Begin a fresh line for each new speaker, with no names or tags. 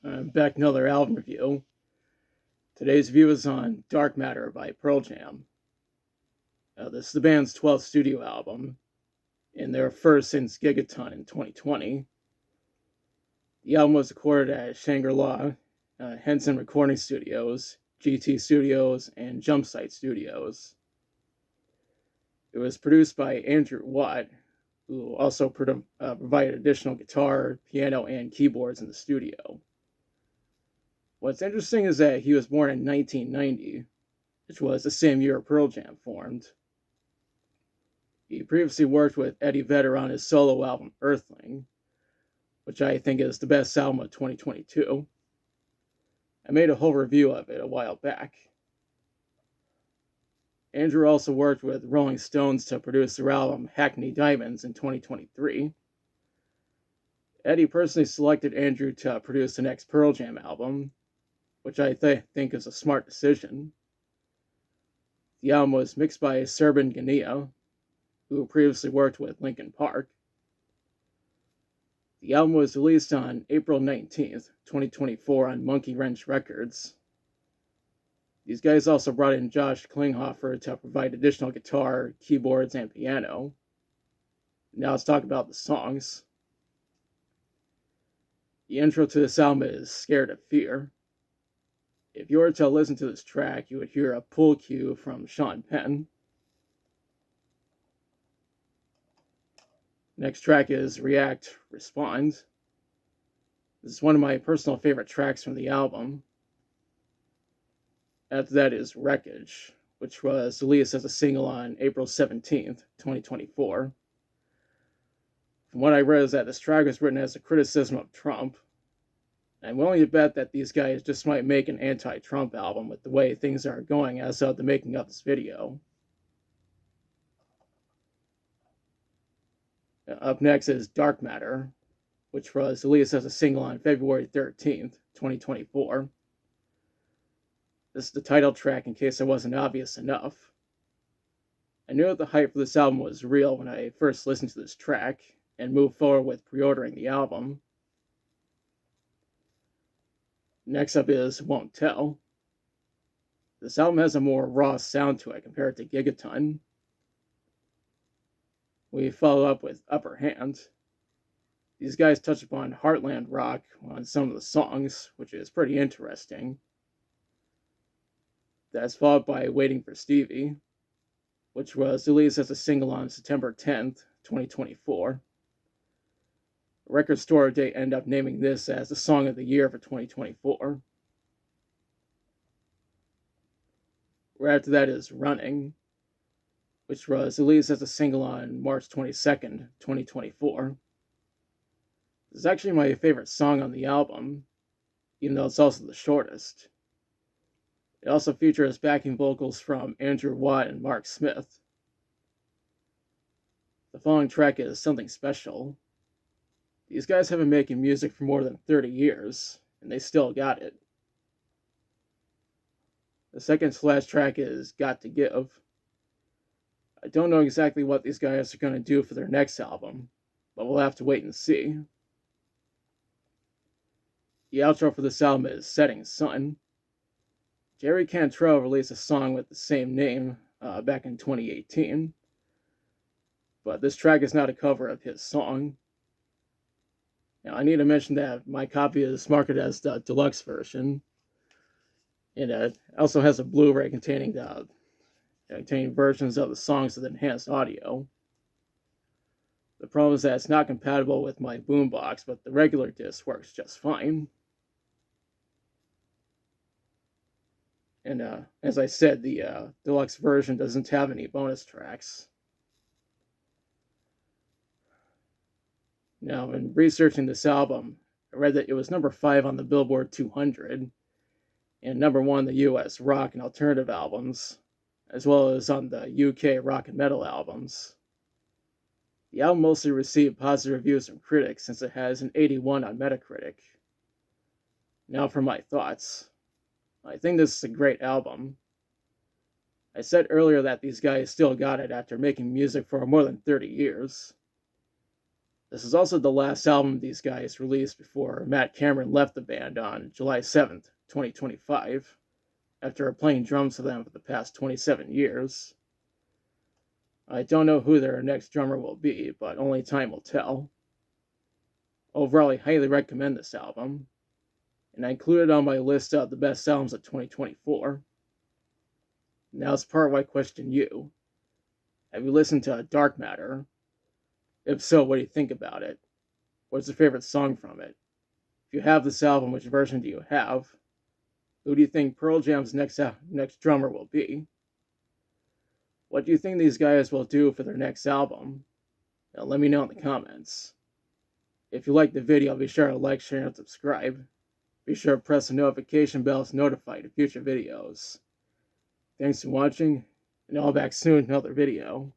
I'm back another album review. Today's review is on Dark Matter by Pearl Jam. This is the band's 12th studio album, and their first since Gigaton in 2020. The album was recorded at Shangri-La, Henson Recording Studios, GT Studios, and Jumpsite Studios. It was produced by Andrew Watt, who also provided additional guitar, piano, and keyboards in the studio. What's interesting is that he was born in 1990, which was the same year Pearl Jam formed. He previously worked with Eddie Vedder on his solo album Earthling, which I think is the best album of 2022. I made a whole review of it a while back. Andrew also worked with Rolling Stones to produce their album Hackney Diamonds in 2023. Eddie personally selected Andrew to produce the next Pearl Jam album, which I think is a smart decision. The album was mixed by Serban Gania, who previously worked with Linkin Park. The album was released on April 19th, 2024 on Monkey Wrench Records. These guys also brought in Josh Klinghoffer to provide additional guitar, keyboards, and piano. Now let's talk about the songs. The intro to this album is Scared of Fear. If you were to listen to this track, you would hear a pull cue from Sean Penn. Next track is React, Respond. This is one of my personal favorite tracks from the album. After that is Wreckage, which was released as a single on April 17th, 2024. From what I read is that this track was written as a criticism of Trump. I'm willing to bet that these guys just might make an anti-Trump album with the way things are going as of the making of this video. Up next is Dark Matter, which was released as a single on February 13th, 2024. This is the title track in case it wasn't obvious enough. I knew that the hype for this album was real when I first listened to this track and moved forward with pre-ordering the album. Next up is Won't Tell. This album has a more raw sound to it compared to Gigaton. We follow up with Upper Hand. These guys touch upon Heartland rock on some of the songs, which is pretty interesting. That's followed by Waiting for Stevie, which was released as a single on September 10th, 2024. The Record Store Day ended up naming this as the Song of the Year for 2024. Right after that is Running, which was released as a single on March 22nd, 2024. This is actually my favorite song on the album, even though it's also the shortest. It also features backing vocals from Andrew Watt and Mark Smith. The following track is Something Special. These guys have been making music for more than 30 years, and they still got it. The second to last track is Got to Give. I don't know exactly what these guys are going to do for their next album, but we'll have to wait and see. The outro for this album is Setting Sun. Jerry Cantrell released a song with the same name back in 2018, but this track is not a cover of his song. Now, I need to mention that my copy is marketed as the Deluxe version, and it also has a Blu-ray containing versions of the songs with enhanced audio. The problem is that it's not compatible with my boombox, but the regular disc works just fine. And as I said, the Deluxe version doesn't have any bonus tracks. Now, in researching this album, I read that it was number 5 on the Billboard 200 and number 1 on the US rock and alternative albums, as well as on the UK rock and metal albums. The album mostly received positive reviews from critics since it has an 81 on Metacritic. Now for my thoughts. I think this is a great album. I said earlier that these guys still got it after making music for more than 30 years. This is also the last album these guys released before Matt Cameron left the band on July 7th, 2025, after playing drums for them for the past 27 years. I don't know who their next drummer will be, but only time will tell. Overall, I highly recommend this album, and I included it on my list of the best albums of 2024. Now it's part where I question you. Have you listened to Dark Matter? If so, what do you think about it? What's your favorite song from it? If you have this album, which version do you have? Who do you think Pearl Jam's next drummer will be? What do you think these guys will do for their next album? Now, let me know in the comments. If you like the video, be sure to like, share, and subscribe. Be sure to press the notification bell to notify of future videos. Thanks for watching, and I'll be back soon with another video.